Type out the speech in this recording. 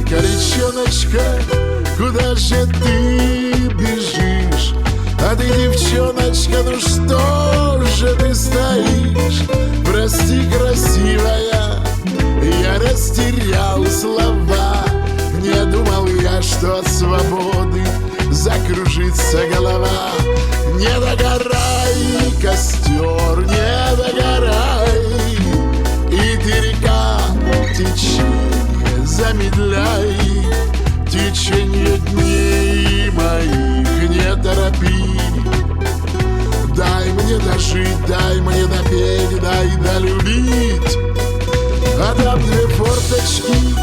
Горячоночка, куда же ты бежишь? А ты, девчоночка, ну что же ты стоишь? Прости, красивая, я растерял слова. Не думал я, что от свободы закружится голова. Не догорай, костер, не догорай, и ты, река, течение замедляй. Течение дней моих не торопи. Дай мне дожить, дай мне допеть, дай долюбить. А там две форточки,